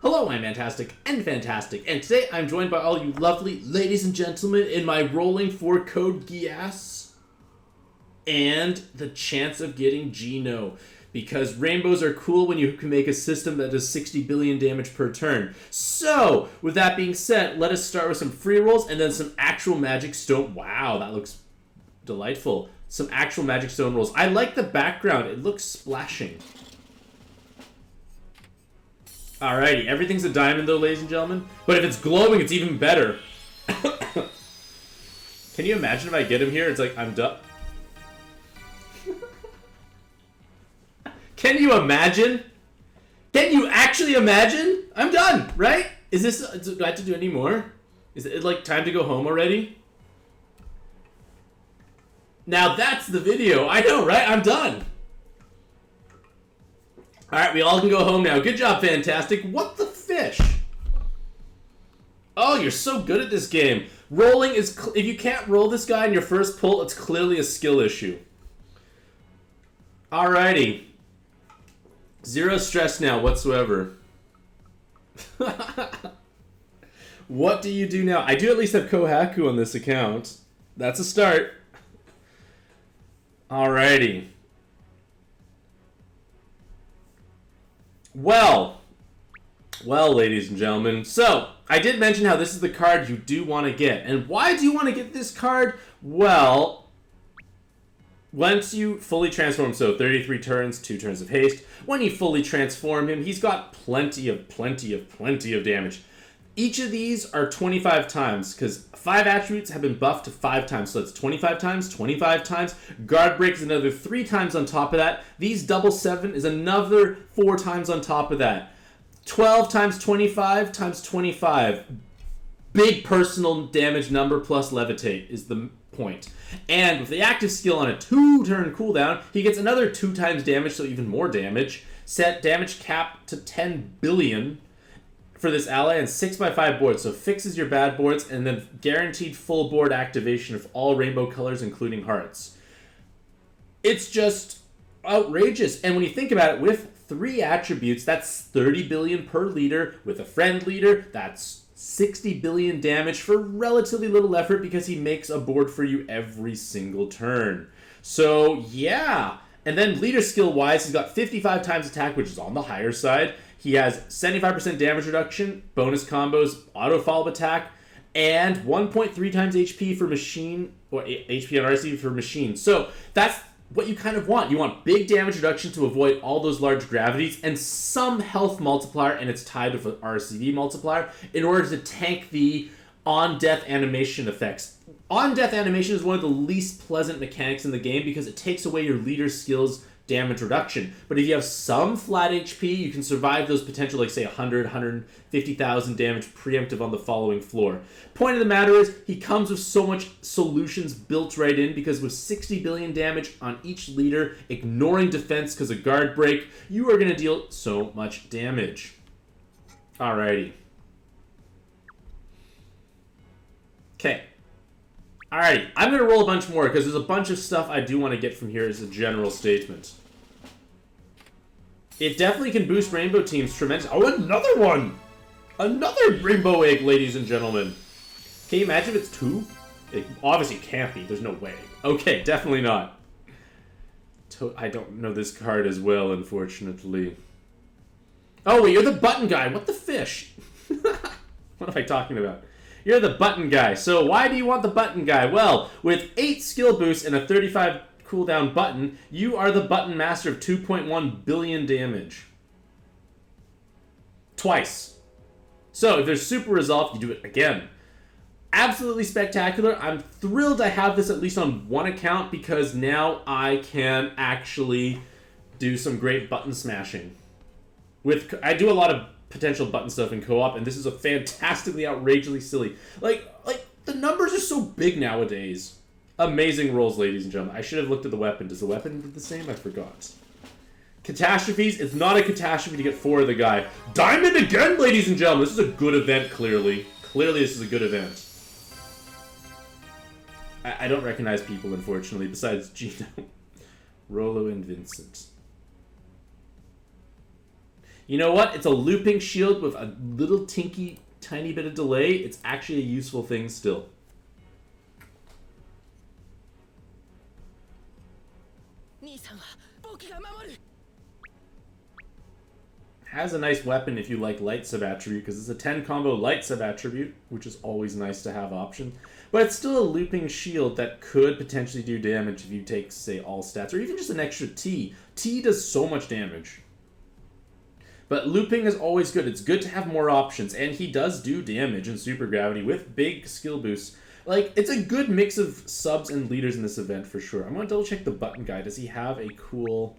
Hello, I'm Mantastic'c and Fantastic, and today I'm joined by all you lovely ladies and gentlemen in my rolling for code Geass and the chance of getting Geno, because rainbows are cool when you can make a system that does 60 billion damage per turn. So, with that being said, let us start with some free rolls and then some actual magic stone. Wow, that looks delightful. Some actual magic stone rolls. I like the background. It looks splashing. Alrighty, everything's a diamond though, ladies and gentlemen. But if it's glowing, it's even better. Can you imagine if I get him here? It's like, I'm done. Can you imagine? Can you actually imagine? I'm done, right? Is this, do I have to do any more? Is it like time to go home already? Now that's the video. I know, right? I'm done. Alright, we all can go home now. Good job, Fantastic. What the fish? Oh, you're so good at this game. Rolling is... if you can't roll this guy in your first pull, it's clearly a skill issue. Alrighty. Zero stress now whatsoever. What do you do now? I do at least have Kohaku on this account. That's a start. Alrighty. Well, ladies and gentlemen, so I did mention how this is the card you do want to get. And why do you want to get this card? Well, once you fully transform, so 33 turns, 2 turns of haste, when you fully transform him, he's got plenty of damage. Each of these are 25 times, because 5 attributes have been buffed to 5 times, so that's 25 times, 25 times. Guard Break is another 3 times on top of that. These double 7 is another 4 times on top of that. 12 times 25 times 25. Big personal damage number plus Levitate is the point. And with the active skill on a 2-turn cooldown, he gets another 2 times damage, so even more damage. Set damage cap to 10 billion. For this ally, and 6x5 boards, so fixes your bad boards, and then guaranteed full board activation of all rainbow colors, including hearts. It's just outrageous. And when you think about it, with 3 attributes, that's 30 billion per leader. With a friend leader, that's 60 billion damage for relatively little effort because he makes a board for you every single turn. So, yeah. And then leader skill-wise, he's got 55 times attack, which is on the higher side. He has 75% damage reduction, bonus combos, auto follow-up attack, and 1.3 times HP for machine, or HP and RC for machine. So that's what you kind of want. You want big damage reduction to avoid all those large gravities, and some health multiplier, and it's tied with an RCV multiplier, in order to tank the on-death animation effects. On-death animation is one of the least pleasant mechanics in the game because it takes away your leader's skills damage reduction. But if you have some flat HP, you can survive those potential, like, say, 100, 150,000 damage preemptive on the following floor. Point of the matter is, he comes with so much solutions built right in, because with 60 billion damage on each leader, ignoring defense because of guard break, you are going to deal so much damage. Alrighty. Okay. Alrighty, I'm going to roll a bunch more because there's a bunch of stuff I do want to get from here as a general statement. It definitely can boost rainbow teams tremendously. Oh, another one! Another rainbow egg, ladies and gentlemen. Can you imagine if it's 2? It obviously can't be. There's no way. Okay, definitely not. I don't know this card as well, unfortunately. Oh, wait, you're the button guy. What the fish? What am I talking about? You're the button guy. So why do you want the button guy? Well, with 8 skill boosts and a 35 cooldown button, you are the button master of 2.1 billion damage. Twice. So if there's super resolve, you do it again. Absolutely spectacular. I'm thrilled I have this at least on one account because now I can actually do some great button smashing. I do a lot of potential button stuff in co-op, and this is a fantastically outrageously silly. Like the numbers are so big nowadays. Amazing rolls, ladies and gentlemen. I should have looked at the weapon. Does the weapon do the same? I forgot. Catastrophes. It's not a catastrophe to get 4 of the guy. Diamond again, ladies and gentlemen. This is a good event, clearly. Clearly, this is a good event. I don't recognize people, unfortunately, besides Geno, Rolo, and Vincent. You know what? It's a looping shield with a little tiny bit of delay. It's actually a useful thing still. Has a nice weapon if you like light sub-attribute, because it's a 10 combo light sub-attribute, which is always nice to have option. But it's still a looping shield that could potentially do damage if you take, say, all stats, or even just an extra T. T does so much damage. But looping is always good. It's good to have more options, and he does do damage in Super Gravity with big skill boosts. Like, it's a good mix of subs and leaders in this event for sure. I'm going to double check the button guy. Does he have a cool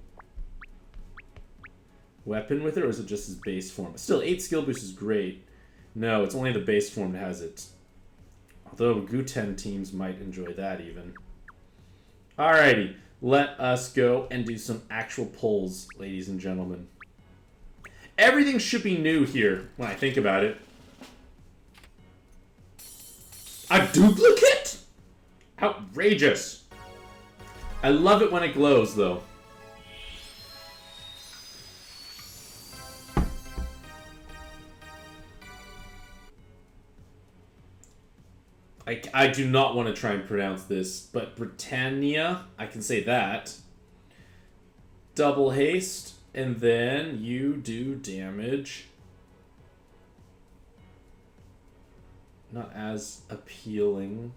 weapon with it, or is it just his base form? Still, 8 skill boost is great. No, it's only the base form that has it. Although Guten teams might enjoy that even. Alrighty, let us go and do some actual pulls, ladies and gentlemen. Everything should be new here when I think about it. A duplicate? Outrageous. I love it when it glows, though. I do not want to try and pronounce this, but Britannia, I can say that. Double haste, and then you do damage. Not as appealing.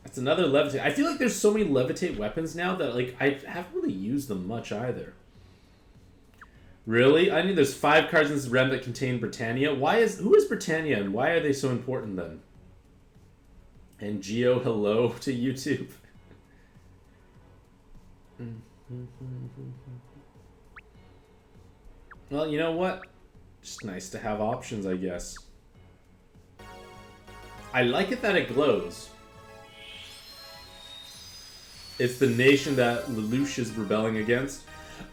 That's another levitate. I feel like there's so many levitate weapons now that like I haven't really used them much either. Really? I mean, there's 5 cards in this realm that contain Britannia. Who is Britannia, and why are they so important then? And Geo, hello to YouTube. Well, you know what? Just nice to have options, I guess. I like it that it glows. It's the nation that Lelouch is rebelling against.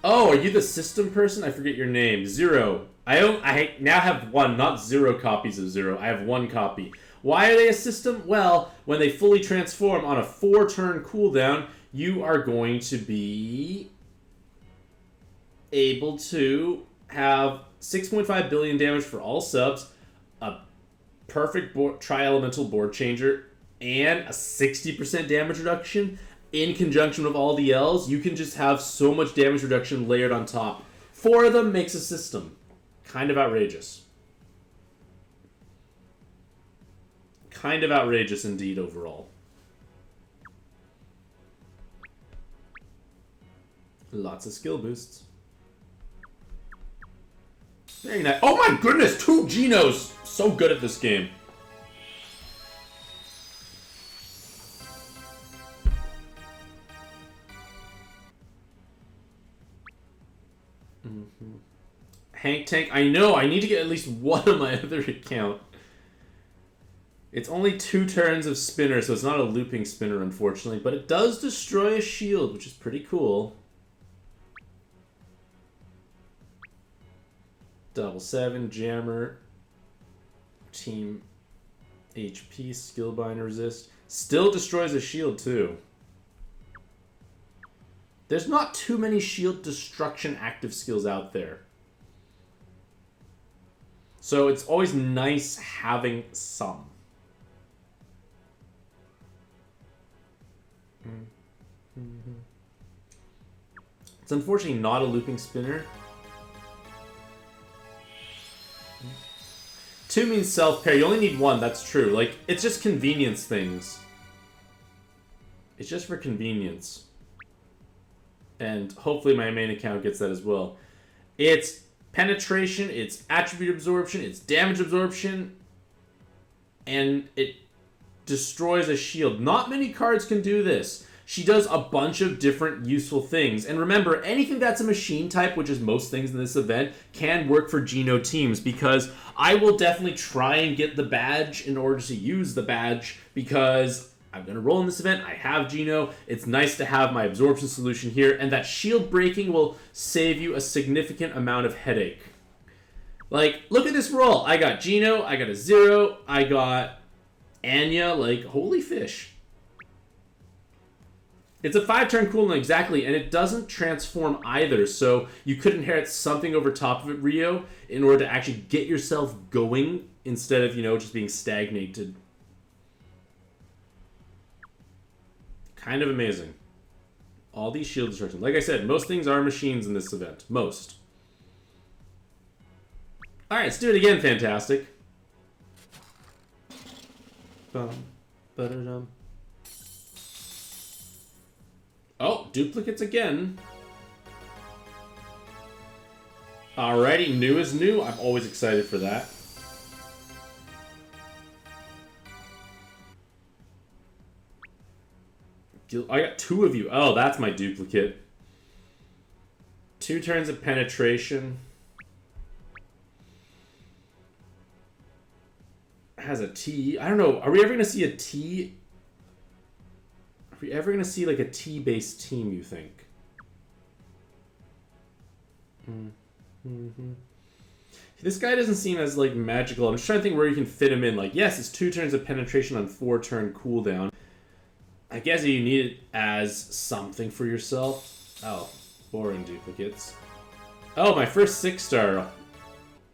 Oh, are you the system person? I forget your name. Zero. I now have 1, not 0 copies of Zero. I have 1 copy. Why are they a system? Well, when they fully transform on a 4-turn cooldown, you are going to be able to have 6.5 billion damage for all subs, a perfect tri-elemental board changer, and a 60% damage reduction. In conjunction with all the Ls, you can just have so much damage reduction layered on top. 4 of them makes a system. Kind of outrageous. Kind of outrageous indeed overall. Lots of skill boosts. Very nice. Oh my goodness, 2 Genos! So good at this game. Hank Tank, I know, I need to get at least 1 on my other account. It's only 2 turns of spinner, so it's not a looping spinner, unfortunately, but it does destroy a shield, which is pretty cool. Double 7, jammer, team HP, skillbind resist. Still destroys a shield, too. There's not too many shield destruction active skills out there. So it's always nice having some. It's unfortunately not a looping spinner. 2 means self-pair. You only need 1, that's true. Like, it's just convenience things. It's just for convenience. And hopefully my main account gets that as well. It's penetration, it's attribute absorption, it's damage absorption, and it destroys a shield. Not many cards can do this. She does a bunch of different useful things. And remember, anything that's a machine type, which is most things in this event, can work for Geno teams, because I will definitely try and get the badge in order to use the badge, because I'm going to roll in this event. I have Geno. It's nice to have my absorption solution here, and that shield breaking will save you a significant amount of headache. Like, look at this roll. I got Geno, I got a 0, I got Anya, like, holy fish. It's a 5-turn cooldown, exactly, and it doesn't transform either, so you could inherit something over top of it, Rio, in order to actually get yourself going instead of, you know, just being stagnated. Kind of amazing. All these shield destructions. Like I said, most things are machines in this event. Most. Alright, let's do it again, Fantastic. Bum, ba-da-dum. Oh, duplicates again. Alrighty, new is new. I'm always excited for that. I got 2 of you. Oh, that's my duplicate. 2 turns of penetration. Has a T. I don't know. Are we ever going to see a T? Are we ever going to see like a T-based team, you think? Mm-hmm. This guy doesn't seem as like magical. I'm just trying to think where you can fit him in. Like, yes, it's 2 turns of penetration on 4-turn cooldown. I guess you need it as something for yourself. Oh, boring duplicates. Oh, my first 6-star.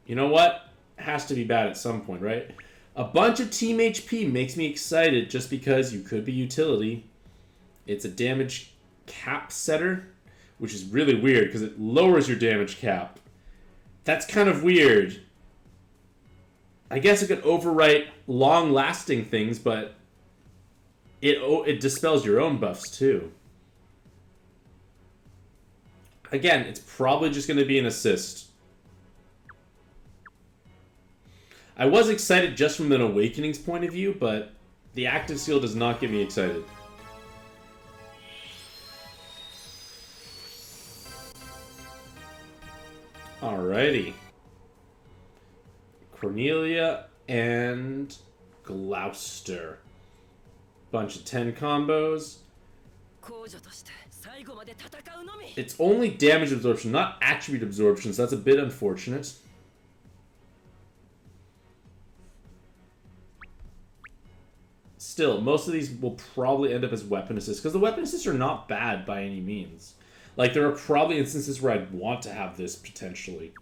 You know what? Has to be bad at some point, right? A bunch of team HP makes me excited just because you could be utility. It's a damage cap setter, which is really weird because it lowers your damage cap. That's kind of weird. I guess it could overwrite long-lasting things, but it dispels your own buffs too. Again, it's probably just going to be an assist. I was excited just from an Awakening's point of view, but the active seal does not get me excited. Alrighty. Cornelia and Gloucester. Bunch of 10 combos. It's only damage absorption, not attribute absorption, so that's a bit unfortunate. Still, most of these will probably end up as weapon assists, because the weapon assists are not bad by any means. Like, there are probably instances where I'd want to have this, potentially.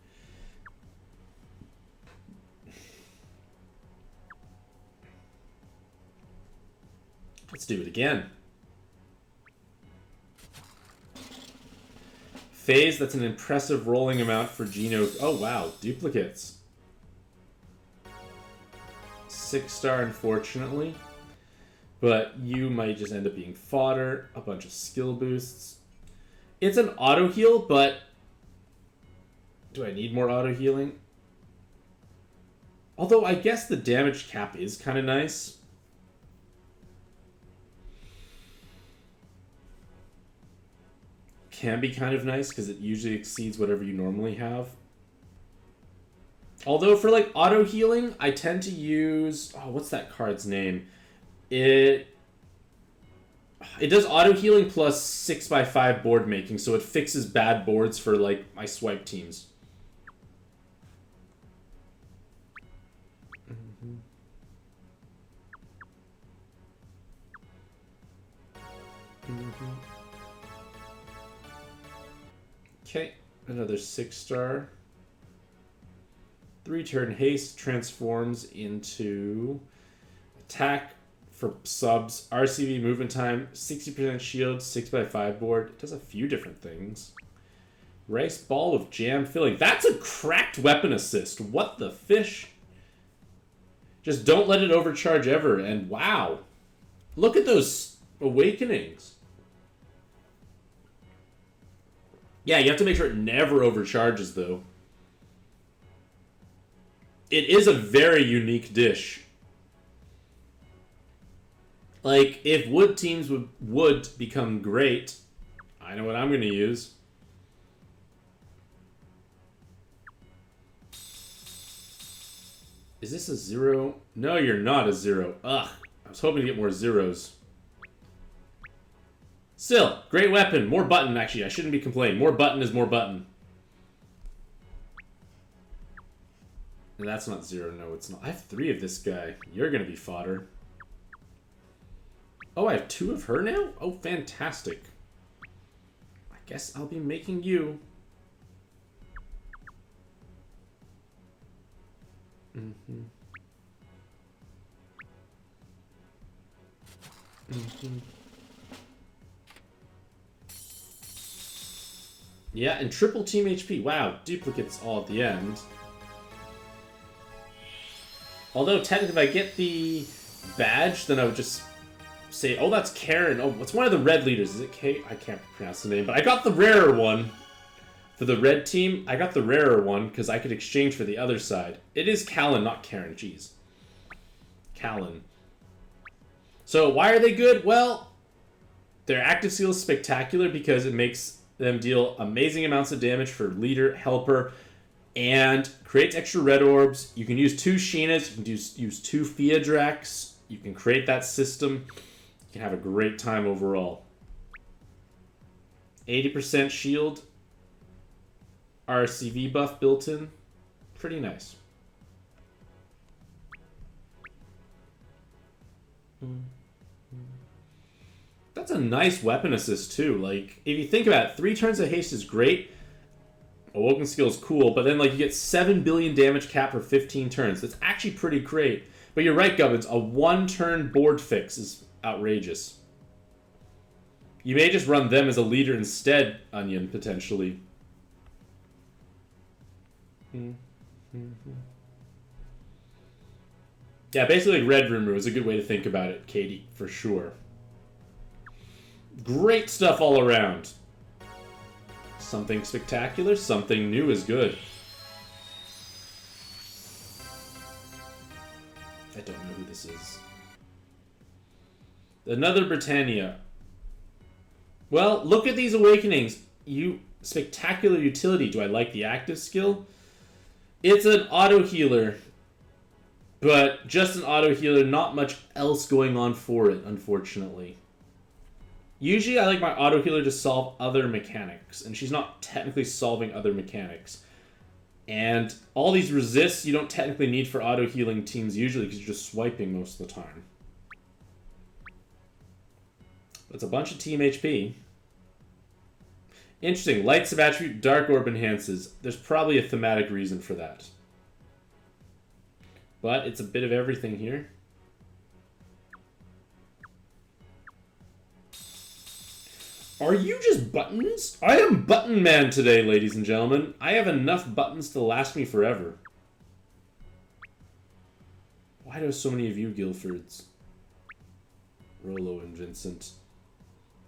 Let's do it again. Phase, that's an impressive rolling amount for Geno. Oh, wow. Duplicates. 6-star, unfortunately. But you might just end up being fodder. A bunch of skill boosts. It's an auto heal, but do I need more auto healing? Although I guess the damage cap is kind of nice. Can be kind of nice because it usually exceeds whatever you normally have. Although for like auto healing, I tend to use, oh, what's that card's name? It does auto healing plus 6x5 board making, so it fixes bad boards for like my swipe teams. Okay, another 6-star. 3-turn haste transforms into attack for subs, RCV movement time, 60% shield, 6x5 board. It does a few different things. Rice ball of jam filling. That's a cracked weapon assist. What the fish? Just don't let it overcharge ever. And wow. Look at those awakenings. Yeah, you have to make sure it never overcharges, though. It is a very unique dish. Like, if wood teams would become great, I know what I'm going to use. Is this a 0? No, you're not a 0. Ugh, I was hoping to get more zeros. Still, great weapon. More button, actually. I shouldn't be complaining. More button is more button. And that's not 0. No, it's not. I have 3 of this guy. You're going to be fodder. Oh, I have 2 of her now? Oh, fantastic. I guess I'll be making you. Mm-hmm. Mm-hmm. Yeah, and triple team HP. Wow, duplicates all at the end. Although, technically, if I get the badge, then I would just say, oh, that's Karen. Oh, what's one of the red leaders? Is it Kate? I can't pronounce the name, but I got the rarer one. For the red team, I got the rarer one because I could exchange for the other side. It is Callan, not Karen. Jeez. Callan. So, why are they good? Well, their active seal is spectacular because it makes them deal amazing amounts of damage for leader, helper, and creates extra red orbs. You can use 2 Sheenas, you can use 2 Theodrax, you can create that system. You can have a great time overall. 80% shield, RCV buff built in. Pretty nice. That's a nice weapon assist too. Like, if you think about it, 3 turns of haste is great. Awoken skill is cool, but then like you get 7 billion damage cap for 15 turns. That's actually pretty great. But you're right, Gubbins. A 1-turn board fix is outrageous. You may just run them as a leader instead, Onion, potentially. Yeah, basically Red Rumor was a good way to think about it, Katie, for sure. Great stuff all around. Something spectacular, something new is good. I don't know who this is. Another Britannia. Well, look at these awakenings. Spectacular utility. Do I like the active skill? It's an auto healer. But just an auto healer, not much else going on for it, unfortunately. Usually I like my auto healer to solve other mechanics, and she's not technically solving other mechanics. And all these resists you don't technically need for auto healing teams usually because you're just swiping most of the time. It's a bunch of team HP. Interesting. Light sub-attribute, Dark Orb enhances. There's probably a thematic reason for that. But it's a bit of everything here. Are you just buttons? I am Button Man today, ladies and gentlemen. I have enough buttons to last me forever. Why do so many of you Guilfords? Rolo and Vincent.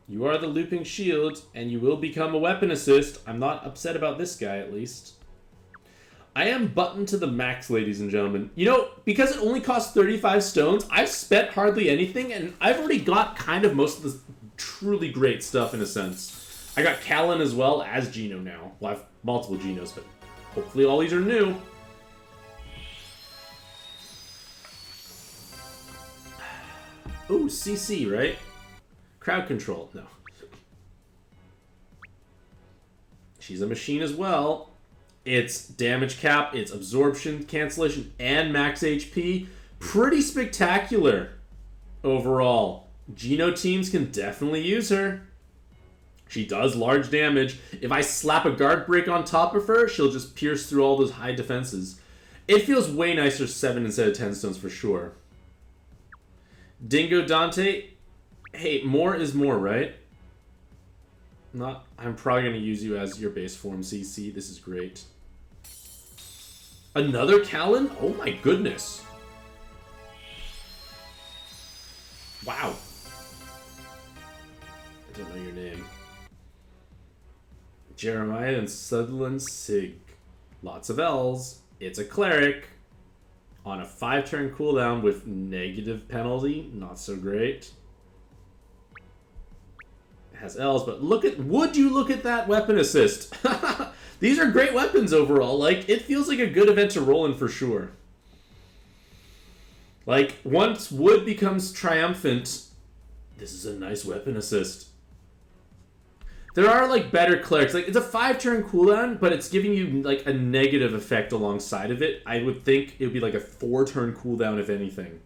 You are the looping shield, and you will become a weapon assist. I'm not upset about this guy, at least. I am buttoned to the max, ladies and gentlemen. You know, because it only costs 35 stones, I've spent hardly anything, and I've already got kind of most of the truly great stuff, in a sense. I got Callan as well as Geno now. Well, I have multiple Genos, but hopefully all these are new. Ooh, CC, right? Crowd control. No. She's a machine as well. It's damage cap, it's absorption, cancellation, and max HP. Pretty spectacular overall. Geno teams can definitely use her. She does large damage. If I slap a guard break on top of her, she'll just pierce through all those high defenses. It feels way nicer 7 instead of 10 stones for sure. Dingo Dante. Hey, more is more, right? I'm probably going to use you as your base form, CC. This is great. Another Callan? Oh my goodness. Wow. I don't know your name. Jeremiah and Sutherland Sig. Lots of L's. It's a cleric. On a 5-turn cooldown with negative penalty. Not so great. It has L's, but would you look at that weapon assist? These are great weapons overall. Like, it feels like a good event to roll in for sure. Like, once Wood becomes triumphant, this is a nice weapon assist. There are, like, better clerics. Like, it's a 5-turn cooldown, but it's giving you, like, a negative effect alongside of it. I would think it would be, like, a 4-turn cooldown, if anything.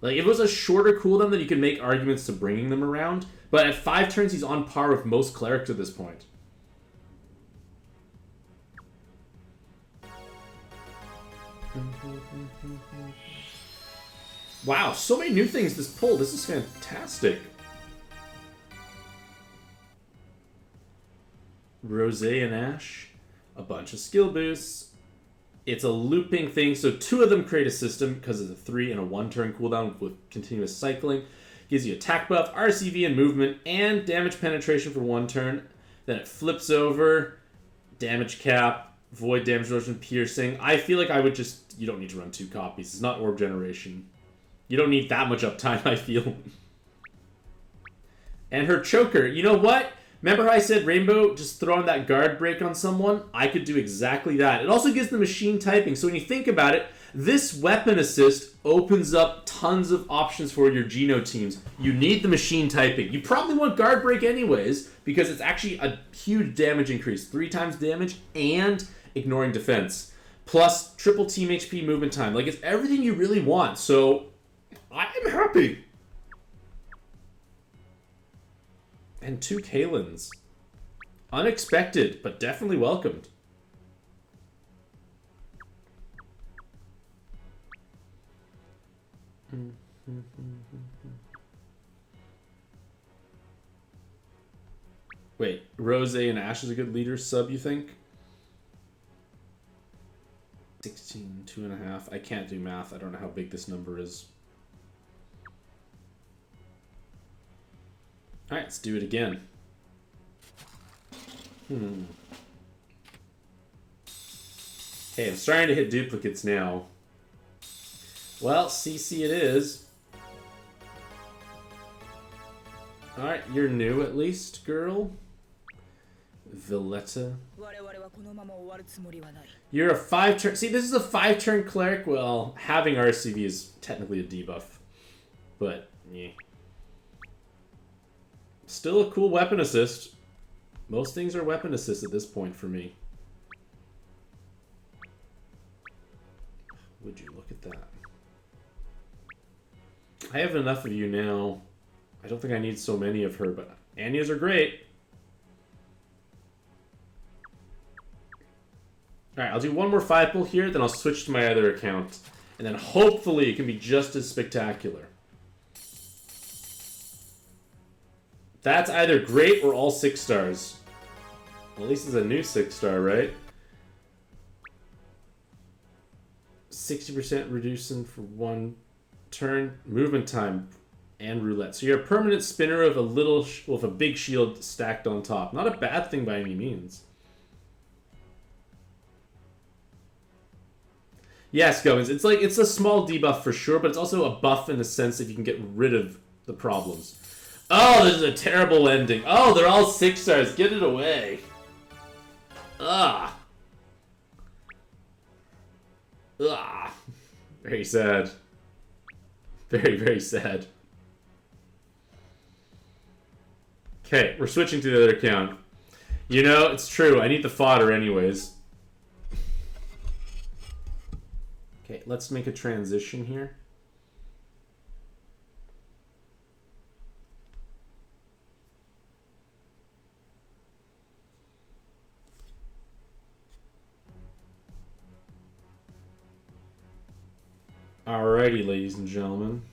Like, if it was a shorter cooldown, then you could make arguments to bringing them around. But at 5 turns, he's on par with most clerics at this point. Wow, so many new things this pull. This is fantastic. Rosé and Ash. A bunch of skill boosts. It's a looping thing, so 2 of them create a system because of the 3 and a 1-turn cooldown with continuous cycling. Gives you attack buff, RCV and movement, and damage penetration for 1 turn. Then it flips over, damage cap, void damage reduction, piercing. I feel like I would just... You don't need to run 2 copies. It's not orb generation. You don't need that much uptime, I feel. And her choker. You know what? Remember how I said Rainbow, just throwing that guard break on someone? I could do exactly that. It also gives the machine typing. So when you think about it, this weapon assist opens up tons of options for your Geno teams. You need the machine typing. You probably want guard break anyways, because it's actually a huge damage increase. 3 times damage and ignoring defense. Plus triple team HP movement time. Like, it's everything you really want. So I'm happy. And 2 Kalins. Unexpected, but definitely welcomed. Wait, Rose and Ash is a good leader sub, you think? 16, 2.5. I can't do math. I don't know how big this number is. Alright, let's do it again. Hey, I'm starting to hit duplicates now. Well, CC it is. Alright, you're new at least, girl. Villetta. You're a 5-turn... See, this is a 5-turn cleric. Well, having RCV is technically a debuff. But, yeah. Still a cool weapon assist. Most things are weapon assist at this point for me. Would you look at that? I have enough of you now. I don't think I need so many of her, but Anya's are great. Alright, I'll do one more 5 pull here, then I'll switch to my other account. And then hopefully it can be just as spectacular. That's either great or all 6 stars. Well, at least it's a new 6-star, right? 60% reducing for 1 turn. Movement time and roulette. So you're a permanent spinner of a little with a big shield stacked on top. Not a bad thing by any means. Yes, Gubbins. It's like it's a small debuff for sure, but it's also a buff in the sense that you can get rid of the problems. Oh, this is a terrible ending. Oh, they're all 6 stars. Get it away. Ah. Ah. Very sad. Very, very sad. Okay, we're switching to the other account. You know, it's true. I need the fodder anyways. Okay, let's make a transition here. Alrighty, ladies and gentlemen.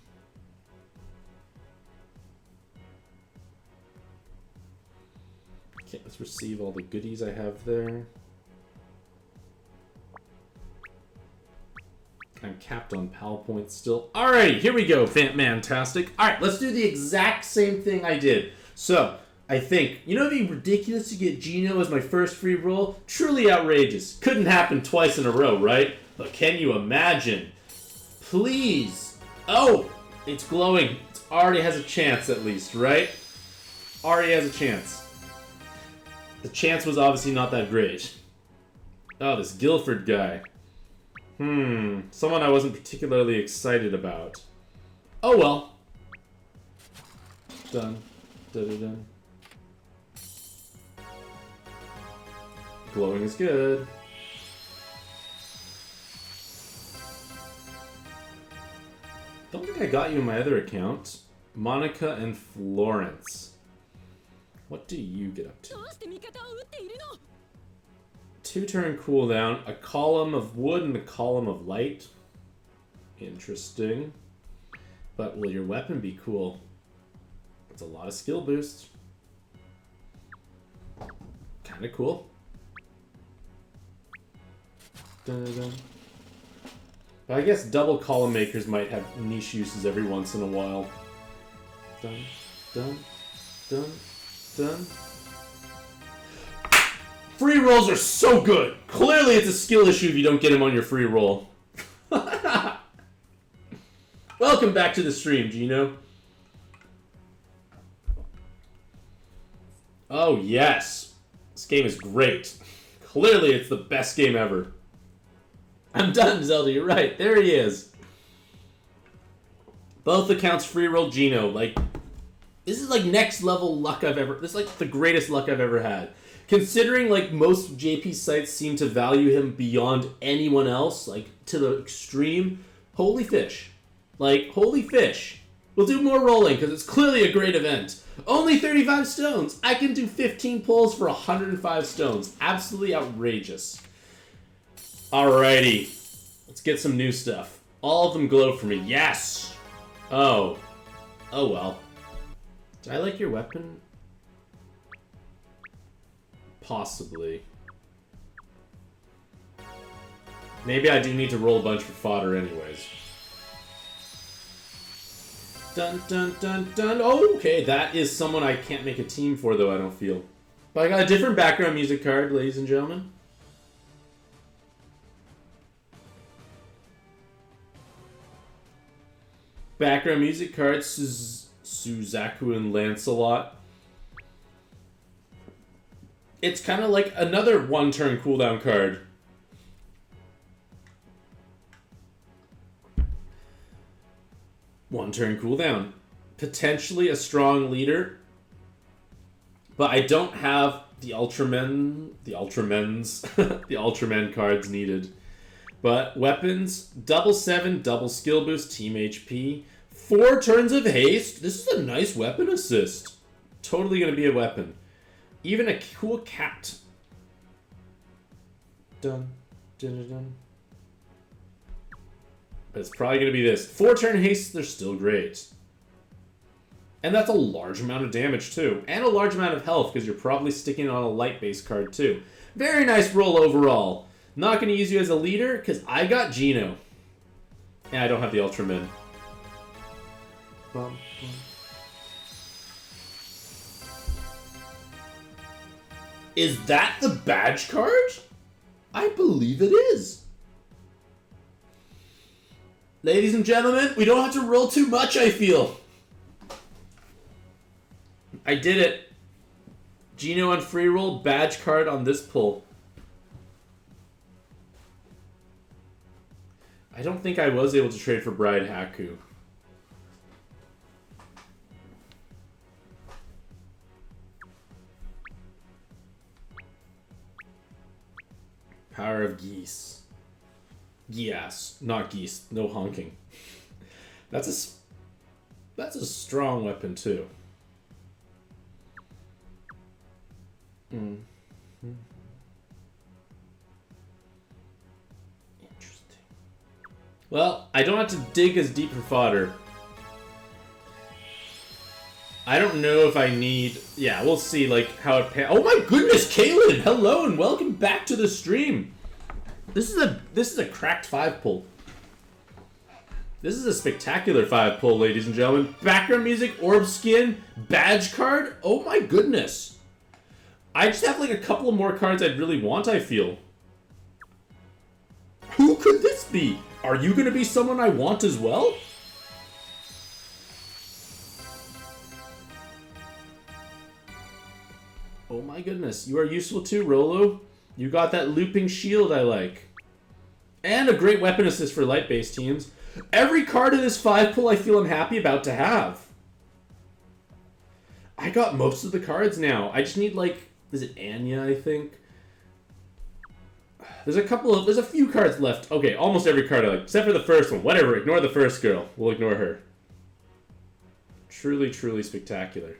Okay, let's receive all the goodies I have there. I'm capped on PAL points still. Alright, here we go, Mantastic'c. Alright, let's do the exact same thing I did. So, I think, you know, it'd be ridiculous to get Geno as my first free roll? Truly outrageous. Couldn't happen twice in a row, right? But can you imagine? Please. Oh, it's glowing. It already has a chance at least, right? Already has a chance. The chance was obviously not that great. Oh, this Guilford guy. Someone I wasn't particularly excited about. Oh well. Done. Dun. Glowing is good. Don't think I got you in my other account. Monica and Florence. What do you get up to? 2-turn cooldown, a column of wood and a column of light. Interesting. But will your weapon be cool? It's a lot of skill boost. Kinda cool. Dun, dun, dun. But I guess double column makers might have niche uses every once in a while. Dun, dun, dun, dun. Free rolls are so good! Clearly it's a skill issue if you don't get them on your free roll. Welcome back to the stream, Gino. Oh, yes. This game is great. Clearly it's the best game ever. I'm done, Zelda, you're right. There he is. Both accounts free roll Gino. Like, this is like next level luck I've ever... This is like the greatest luck I've ever had. Considering like most JP sites seem to value him beyond anyone else, like to the extreme, holy fish. Like, holy fish. We'll do more rolling because it's clearly a great event. Only 35 stones. I can do 15 pulls for 105 stones. Absolutely outrageous. Alrighty. Let's get some new stuff. All of them glow for me. Yes! Oh. Oh well. Did I like your weapon? Possibly. Maybe I do need to roll a bunch for fodder anyways. Dun dun dun dun. Oh, okay, that is someone I can't make a team for though, I don't feel. But I got a different background music card, ladies and gentlemen. Background music cards, Suzaku and Lancelot. It's kind of like another one-turn cooldown card. One-turn cooldown. Potentially a strong leader. But I don't have the Ultramen... The Ultramen cards needed. But weapons, double 7, double skill boost, team HP. 4 turns of haste. This is a nice weapon assist. Totally going to be a weapon. Even a cool cat. Dun, dun, dun, dun. But it's probably going to be this. 4 turn haste, they're still great. And that's a large amount of damage too. And a large amount of health because you're probably sticking on a light base card too. Very nice roll overall. Not going to use you as a leader because I got Gino. And I don't have the Ultraman. Bum, bum. Is that the badge card? I believe it is. Ladies and gentlemen, we don't have to roll too much, I feel. I did it. Gino on free roll, badge card on this pull. I don't think I was able to trade for Bride Haku. Power of Geass. Geass, not Geass. No honking. That's a strong weapon too. Interesting. Well, I don't have to dig as deep for fodder. I don't know if I need... Yeah, we'll see, like, how it... Oh my goodness, Kaylin! Hello and welcome back to the stream! This is a cracked 5 pull. This is a spectacular 5 pull, ladies and gentlemen. Background music, orb skin, badge card. Oh my goodness. I just have, like, a couple of more cards I'd really want, I feel. Who could this be? Are you going to be someone I want as well? Oh my goodness, you are useful too, Rolo. You got that looping shield I like. And a great weapon assist for light-based teams. Every card in this 5 pull I feel I'm happy about to have. I got most of the cards now. I just need, like, is it Anya, I think? There's a few cards left. Okay, almost every card I like, except for the first one. Whatever, ignore the first girl. We'll ignore her. Truly, truly spectacular.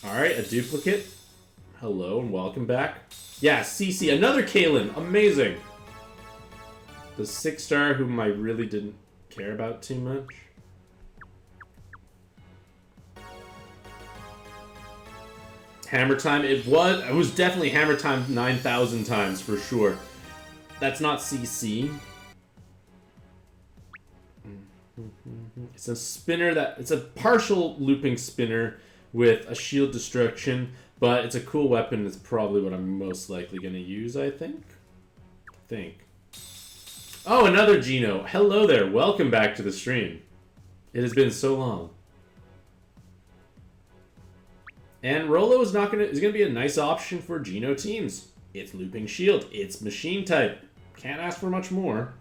Alright, a duplicate. Hello and welcome back. Yeah, CC, another Kalen. Amazing. The 6-star whom I really didn't care about too much. Hammer time. It was definitely hammer time 9,000 times for sure. That's not CC. It's a spinner it's a partial looping spinner with a shield destruction, but it's a cool weapon. It's probably what I'm most likely going to use, I think. Oh, another Gino. Hello there. Welcome back to the stream. It has been so long. And Rolo is gonna be a nice option for Gino teams. It's looping shield. It's machine type. Can't ask for much more.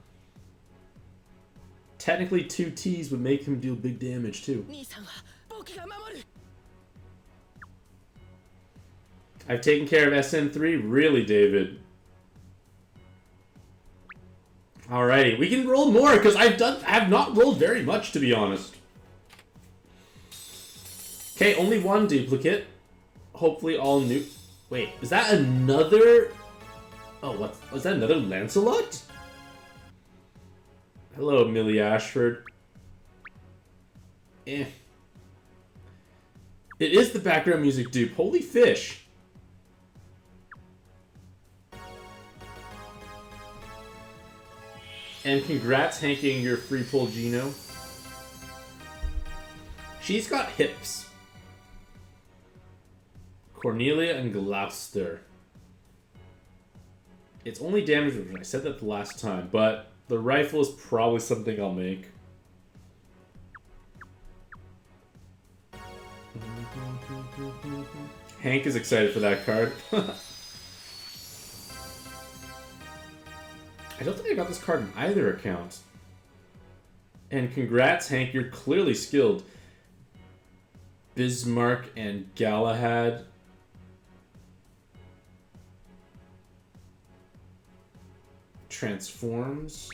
Technically, 2 Ts would make him deal big damage too. I've taken care of SN3, really, David. Alrighty, we can roll more because I have not rolled very much, to be honest. Okay, only 1 duplicate. Hopefully all new. Wait, is that another? Oh, what was that? Another Lancelot? Hello, Millie Ashford. Eh. It is the background music dupe. Holy fish. And congrats, hanking your free pull Gino. She's got hips. Cornelia and Gloucester. It's only damage reduction. I said that the last time, but the rifle is probably something I'll make. Hank is excited for that card. I don't think I got this card in either account. And congrats, Hank. You're clearly skilled. Bismarck and Galahad. Transforms.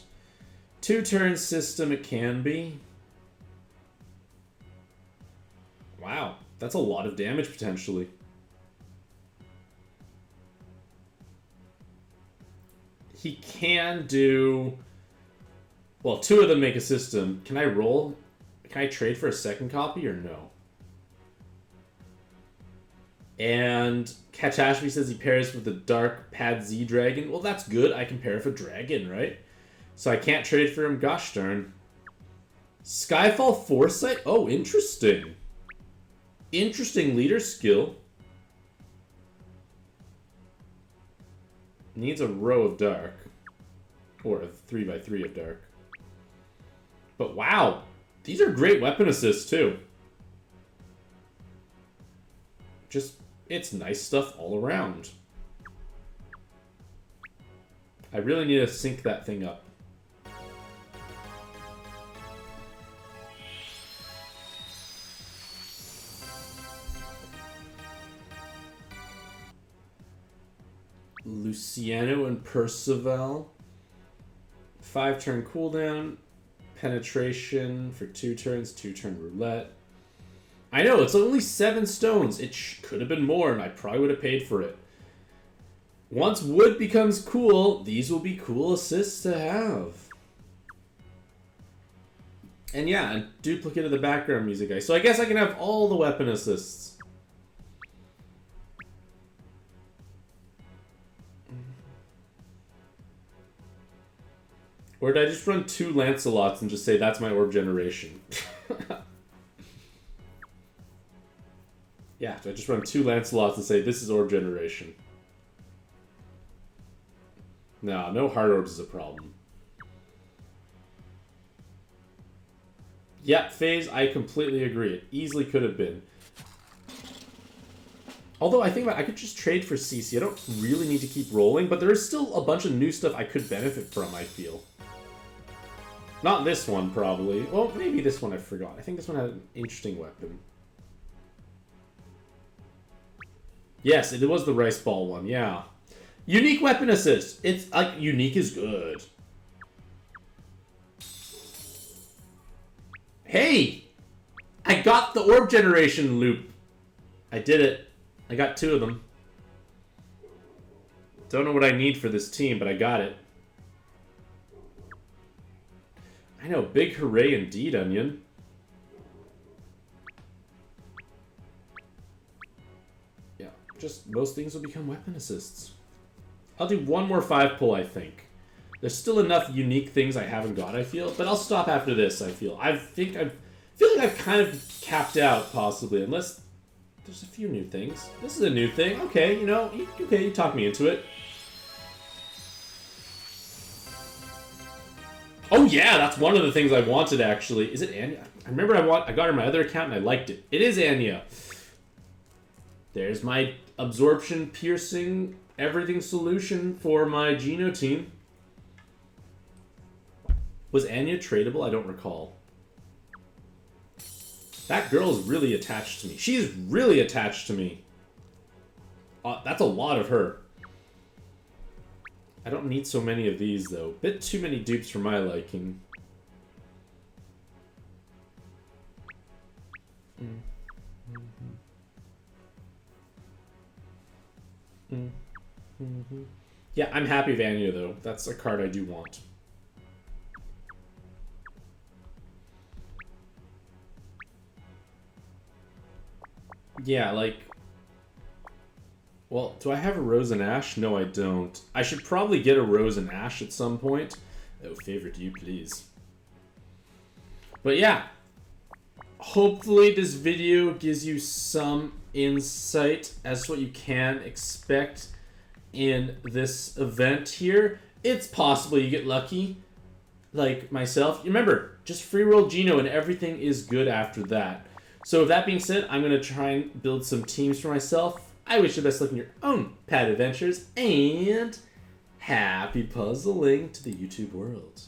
2-turn system it can be. Wow, that's a lot of damage potentially. He can do... Well, 2 of them make a system. Can I roll? Can I trade for a second copy or no? And Catastrophe says he pairs with the Dark Pad Z Dragon. Well, that's good. I can pair with a dragon, right? So I can't trade for him. Gosh darn. Skyfall Foresight? Oh, interesting. Interesting leader skill. Needs a row of dark. Or a 3x3 of dark. But wow. These are great weapon assists, too. Just... It's nice stuff all around. I really need to sync that thing up. Luciano and Percival. 5-turn cooldown. Penetration for 2 turns. 2-turn roulette. I know, it's only 7 stones. It could have been more, and I probably would have paid for it. Once wood becomes cool, these will be cool assists to have. And yeah, a duplicate of the background music guy. So I guess I can have all the weapon assists. Or did I just run 2 Lancelots and just say that's my orb generation? Yeah, I just run 2 Lancelots and say, this is orb generation. No hard orbs is a problem. Yep, FaZe, I completely agree. It easily could have been. Although, I think I could just trade for CC. I don't really need to keep rolling, but there is still a bunch of new stuff I could benefit from, I feel. Not this one, probably. Well, maybe this one I forgot. I think this one had an interesting weapon. Yes, it was the rice ball one, yeah. Unique weapon assist. It's like, unique is good. Hey! I got the orb generation loop. I did it. I got 2 of them. Don't know what I need for this team, but I got it. I know, big hooray indeed, Onion. Yeah, just most things will become weapon assists. I'll do one more 5-pull, I think. There's still enough unique things I haven't got, I feel, but I'll stop after this, I feel. I feel like I've kind of capped out, possibly, unless there's a few new things. This is a new thing. Okay, you know, you talk me into it. Oh yeah, that's one of the things I wanted, actually. Is it Anya? I remember I got her on my other account and I liked it. It is Anya. There's my absorption, piercing, everything solution for my Geno team. Was Anya tradable? I don't recall. That girl is really attached to me. She's really attached to me. That's a lot of her. I don't need so many of these, though. Bit too many dupes for my liking. Yeah, I'm happy with Anya, though. That's a card I do want. Yeah, like... Well, do I have a Rose and Ash? No, I don't. I should probably get a Rose and Ash at some point. Oh, favorite you, please. But yeah. Hopefully this video gives you some insight as to what you can expect in this event here. It's possible you get lucky, like myself. Remember, just free roll Geno and everything is good after that. So with that being said, I'm going to try and build some teams for myself. I wish you the best luck in your own pad adventures, and happy puzzling to the YouTube world.